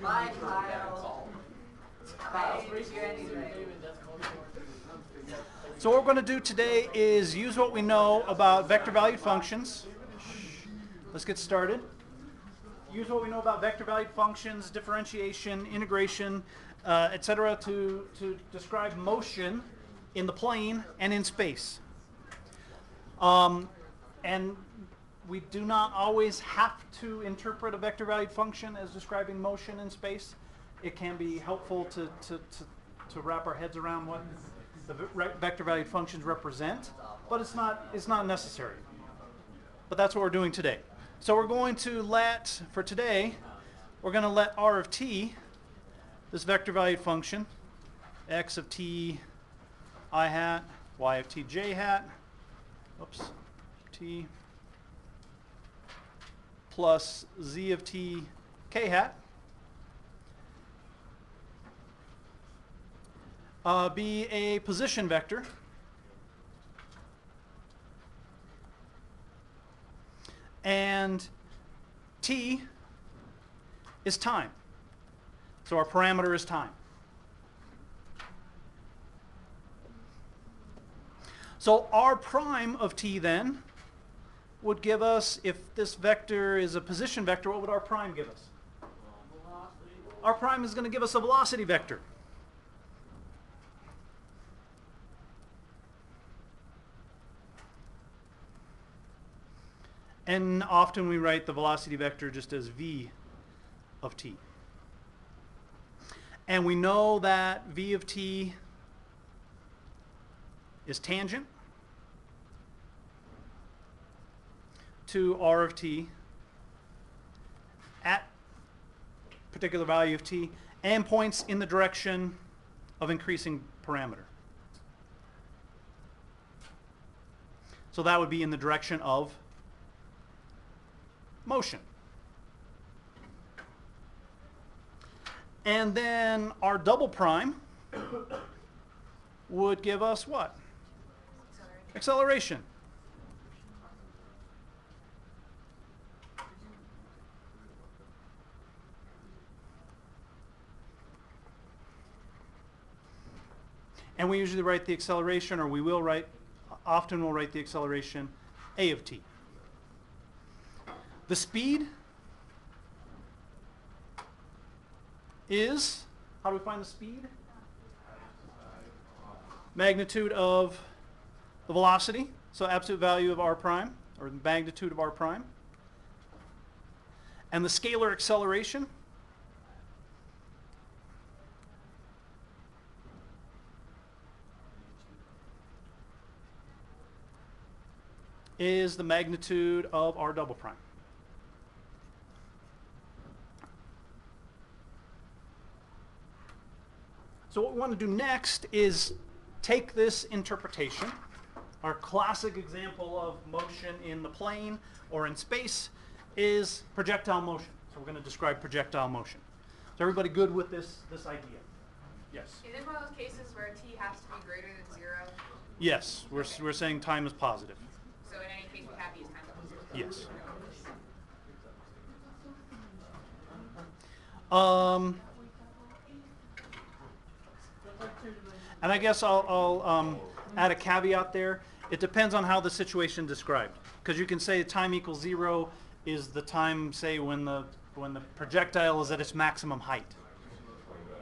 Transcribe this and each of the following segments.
Bye, Kyle. Kyle, raise your hand. So what we're going to do today is use what we know about vector-valued functions. Let's get started. Use what we know about vector-valued functions, differentiation, integration, etc. to describe motion in the plane and in space. And we do not always have to interpret a vector-valued function as describing motion in space. It can be helpful to wrap our heads around what the vector-valued functions represent, but it's not necessary. But that's what we're doing today. So we're going to for today, we're going to let R of t, this vector-valued function, x of t I hat, y of t j hat, oops, t plus z of t k hat, be a position vector and t is time. So our parameter is time. So r prime of t then would give us, if this vector is a position vector, what would r prime give us? R prime is going to give us a velocity vector. And often we write the velocity vector just as v of t. And we know that v of t is tangent to r of t at particular value of t and points in the direction of increasing parameter. So that would be in the direction of motion. And then our double prime would give us what? Acceleration. And we usually write the acceleration, or often we'll write the acceleration a of t. The speed is, how do we find the speed? Magnitude of the velocity, so absolute value of r prime, or the magnitude of r prime. And the scalar acceleration is the magnitude of r double prime. So what we want to do next is take this interpretation, our classic example of motion in the plane or in space is projectile motion. So we're going to describe projectile motion. Is everybody good with this idea? Yes. Is it one of those cases where t has to be greater than 0? Yes, we're saying time is positive. So in any case, we have these times positive. Yes. And I guess I'll add a caveat there. It depends on how the situation is described. Because you can say time equals 0 is the time, say, when the projectile is at its maximum height.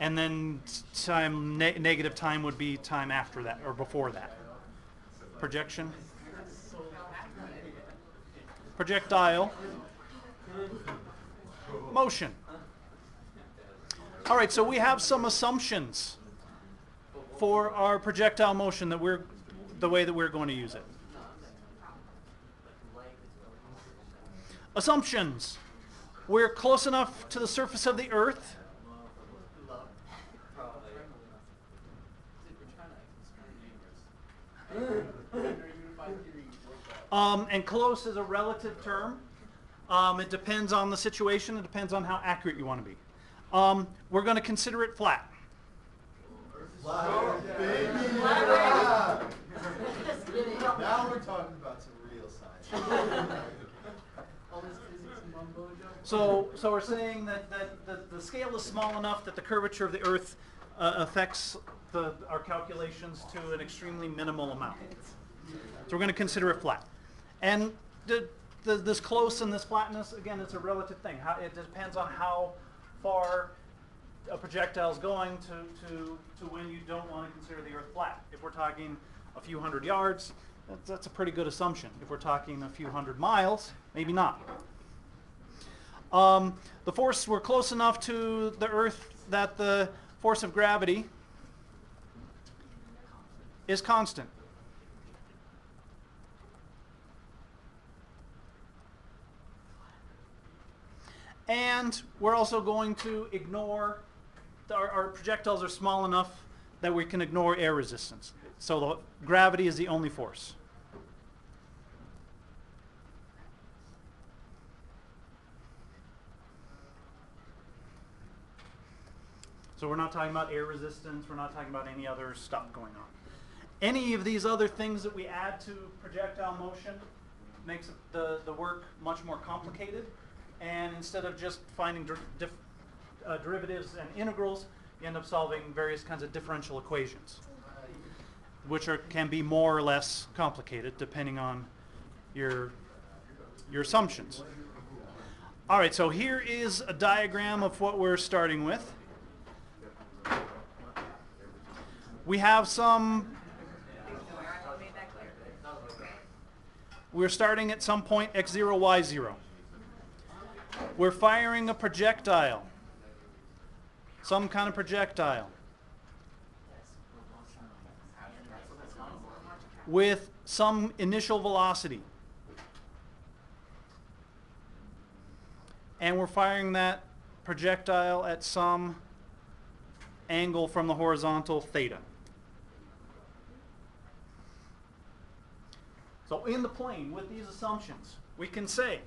And then time negative time would be time after that or before that. Projection. Projectile motion. All right, so we have some assumptions for our projectile motion that the way that we're going to use it. Assumptions. We're close enough to the surface of the Earth and close is a relative term. It depends on the situation. It depends on how accurate you want to be. We're going to consider it flat. Flat, baby! Yeah. Now we're talking about some real science. All this physics mumbo jumbo. So we're saying that the scale is small enough that the curvature of the Earth affects our calculations to an extremely minimal amount. So we're going to consider it flat. And this close and this flatness, again, it's a relative thing. It depends on how far a projectile is going to when you don't want to consider the Earth flat. If we're talking a few hundred yards, that's a pretty good assumption. If we're talking a few hundred miles, maybe not. The force, we're close enough to the Earth that the force of gravity is constant. And we're also going to ignore, our projectiles are small enough that we can ignore air resistance. So the gravity is the only force. So we're not talking about air resistance, we're not talking about any other stuff going on. Any of these other things that we add to projectile motion makes the work much more complicated. And instead of just finding derivatives and integrals, you end up solving various kinds of differential equations, which can be more or less complicated depending on your assumptions. All right, so here is a diagram of what we're starting with. We have we're starting at some point x0, y0. We're firing a projectile, some kind of projectile, with some initial velocity. And we're firing that projectile at some angle from the horizontal, theta. So in the plane, with these assumptions, we can say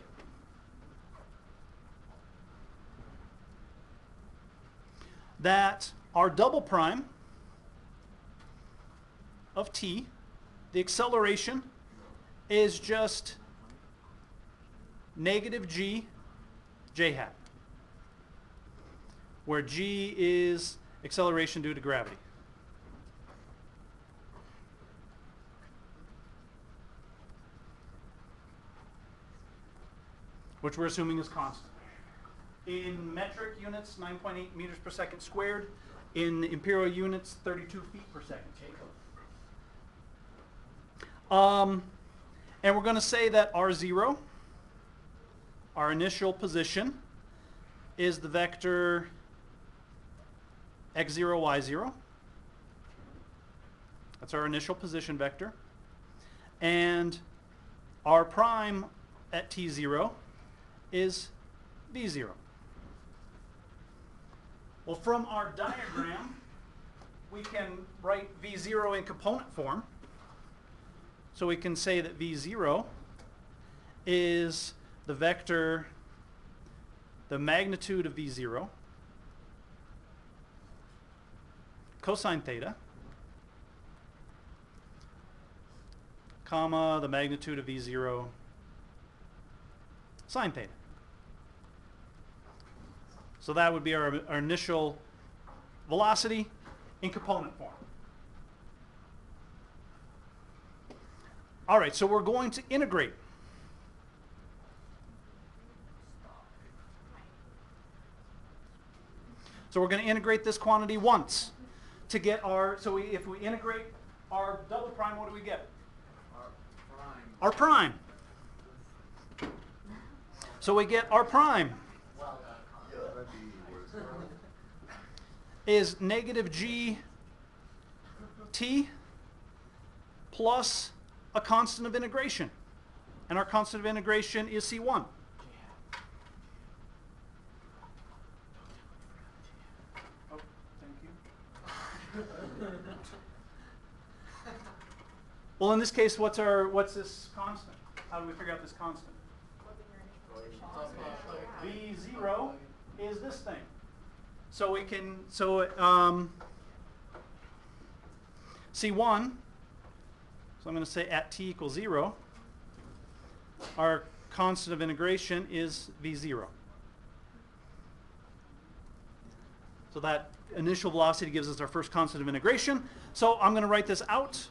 that our double prime of t, the acceleration, is just negative g, j hat, where g is acceleration due to gravity. Which we're assuming is constant. In metric units, 9.8 meters per second squared. In imperial units, 32 feet per second. And we're going to say that R0, our initial position, is the vector x0, y0. That's our initial position vector. And R prime at t0 is v0. Well, from our diagram, we can write v0 in component form. So we can say that v0 is the vector, the magnitude of v0, cosine theta, comma, the magnitude of v0, sine theta. So that would be our initial velocity in component form. All right, so we're going to integrate. So we're going to integrate this quantity once to get our, so if we integrate our double prime, what do we get? R prime. So we get R prime is negative g t plus a constant of integration. And our constant of integration is C1. Oh, thank you. Well, in this case, what's this constant? How do we figure out this constant? V0 is this thing. So we can, C1, so I'm going to say at t equals 0, our constant of integration is V0. So that initial velocity gives us our first constant of integration. So I'm going to write this out.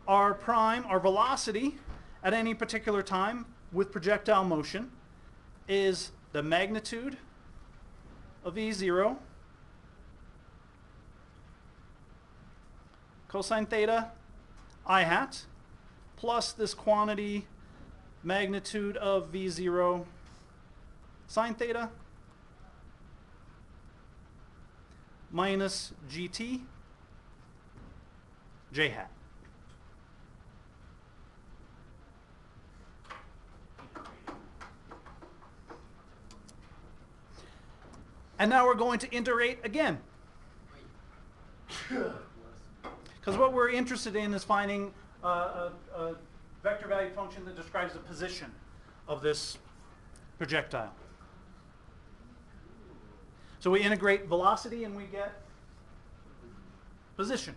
R prime, our velocity at any particular time with projectile motion is the magnitude of V0 cosine theta I hat plus this quantity magnitude of V0 sine theta minus GT J hat. And now we're going to integrate again. Because what we're interested in is finding a vector valued function that describes the position of this projectile. So we integrate velocity and we get position.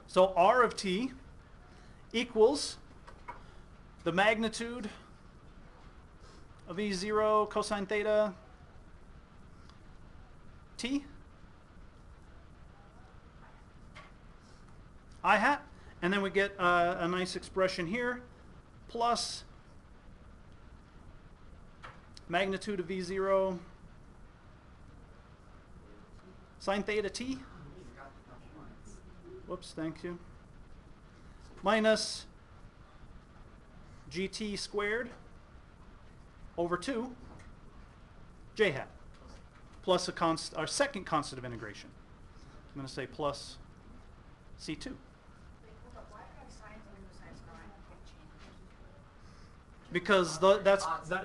So R of t equals the magnitude of E0 cosine theta t I hat, and then we get a nice expression here, plus magnitude of V0 sine theta t. Whoops, thank you. Minus GT squared over 2 J hat, plus our second constant of integration. I'm going to say plus C2. Because that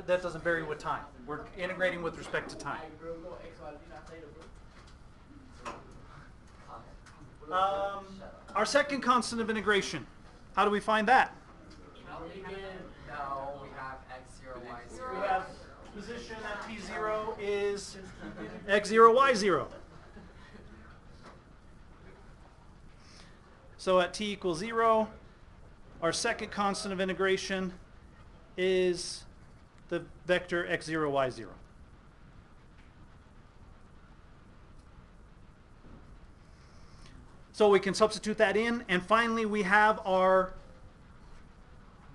doesn't vary with time. We're integrating with respect to time. Our second constant of integration, how do we find that? No, we have x0, y0. We have position at t0 is x0, y0. So at t equals 0, our second constant of integration is the vector x0, y0. So we can substitute that in, and finally we have our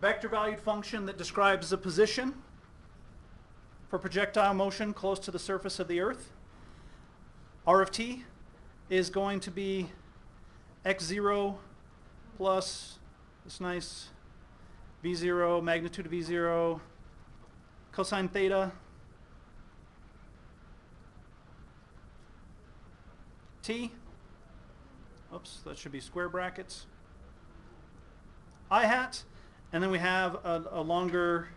vector valued function that describes the position for projectile motion close to the surface of the Earth. R of t is going to be x0 plus this nice V0, magnitude of V0, cosine theta t. Oops, that should be square brackets. I hat, and then we have a longer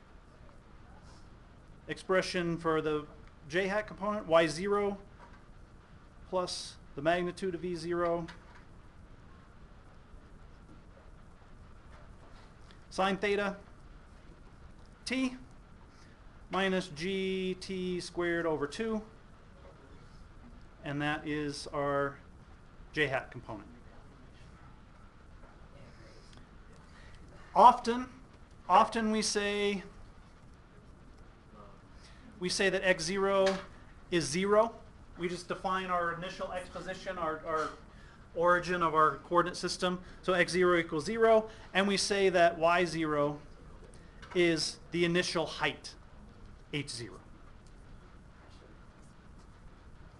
expression for the j hat component, y0 plus the magnitude of V0 sine theta t minus gt squared over 2, and that is our j hat component. Often we say that x0 is 0. We just define our initial x position, our origin of our coordinate system. So x0 equals 0, and we say that y0 is the initial height, h0.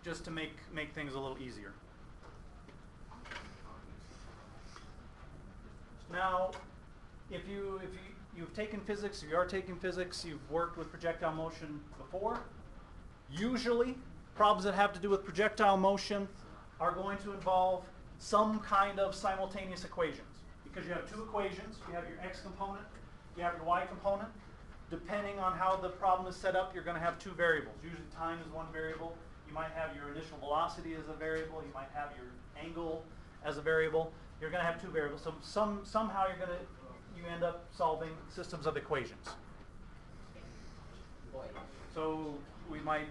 Just to make things a little easier. Now, if you've taken physics, if you are taking physics, you've worked with projectile motion before, usually problems that have to do with projectile motion are going to involve some kind of simultaneous equations. Because you have two equations, you have your x component, you have your y component. Depending on how the problem is set up, you're going to have two variables. Usually time is one variable. You might have your initial velocity as a variable. You might have your angle as a variable. You're going to have two variables. So somehow you end up solving systems of equations. So we might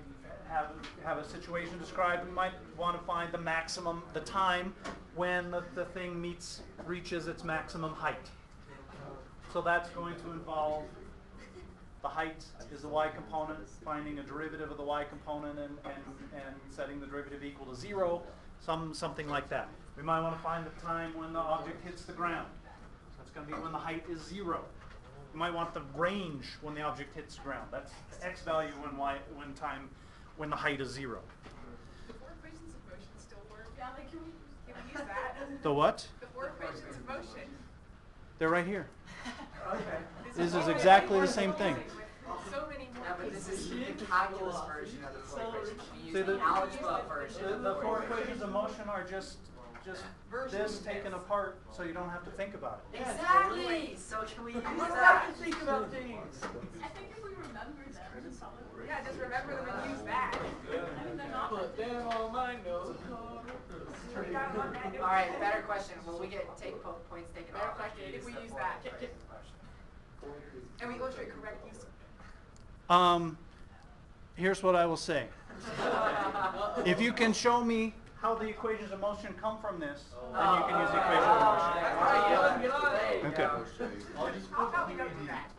have a situation described. We might want to find the maximum, the time when the thing reaches its maximum height. So that's going to involve The height is the y component, finding a derivative of the y component and setting the derivative equal to 0, something like that. We might want to find the time when the object hits the ground. That's going to be when the height is 0. You might want the range when the object hits the ground. That's x value when the height is 0. The four equations of motion still work. Yeah, like can we use that? The what? The four equations of motion. They're right here. Okay. This is exactly the same thing. So many more. Yeah, but this is the calculus version of the four equations. We use See, the algebra version. The four equations of motion are just this taken apart, so you don't have to think about it. Exactly. So can we use I don't that? have to think about things. I think if we remember them, it's all over. Yeah, just remember them and use that. I mean, they're not. Put them on my note card. We got one that. All right, better question. Will we get points taken Better off? question if we use that. And we illustrate correct use. Here's what I will say. If you can show me how the equations of motion come from this, then you can use the equation of motion. All right, get on it. Okay. How about we don't do that?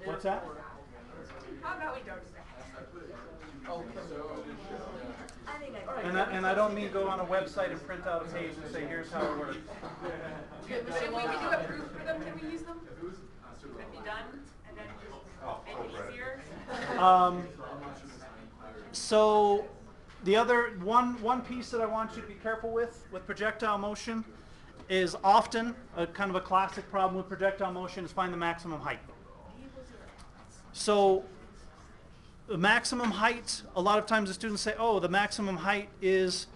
What's that? How about we don't do that? And I don't mean go on a website and print out a page and say, here's how it works. If we can do a proof for them, can we use them? Can it be done and then make it easier? So the other one piece that I want you to be careful with projectile motion is often a kind of a classic problem with projectile motion is find the maximum height. So the maximum height, a lot of times the students say, oh, the maximum height is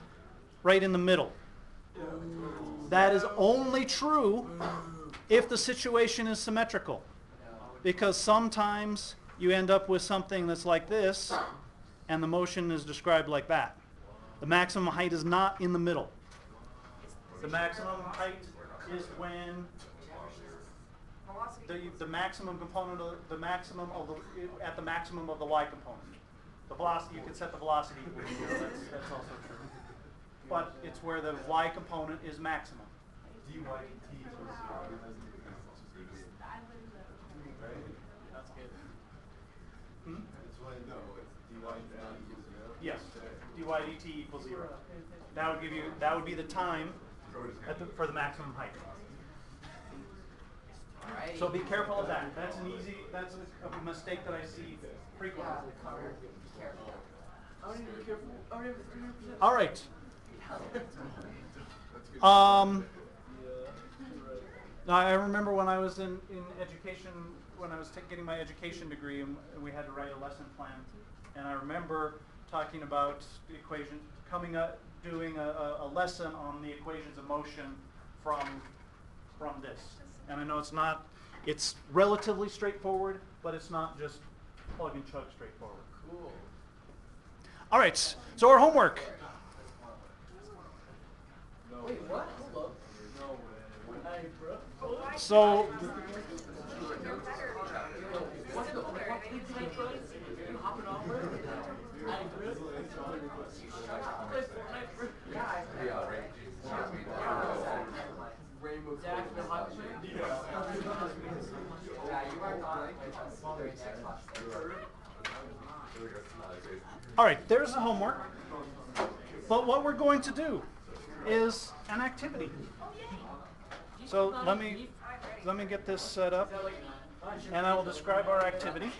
right in the middle. That is only true if the situation is symmetrical. Because sometimes you end up with something that's like this, and the motion is described like that. The maximum height is not in the middle. The maximum height is when the maximum component of the maximum of the at the maximum of the y component. The velocity, you can set the velocity equal to 0. That's also true. But it's where the y component is maximum. dy dt equals 0. That's good. Hmm? It's when dy dt equals 0. Yes, dy dt equals 0. That would be the time for the maximum height. Alrighty. So be careful of that. That's a mistake that I see frequently. Careful. I don't need to be careful. I already have 300%. All right. I remember when I was in education, when I was getting my education degree, and we had to write a lesson plan. And I remember talking about the equation, coming up, doing a lesson on the equations of motion from this. And I know it's relatively straightforward, but it's not just plug and chug straightforward. Cool. All right, so our homework. Wait, what? Hold up. No way. Hey, bro. So Rainbow all right, there's the homework. But what we're going to do is an activity. So let me get this set up, and I will describe our activity.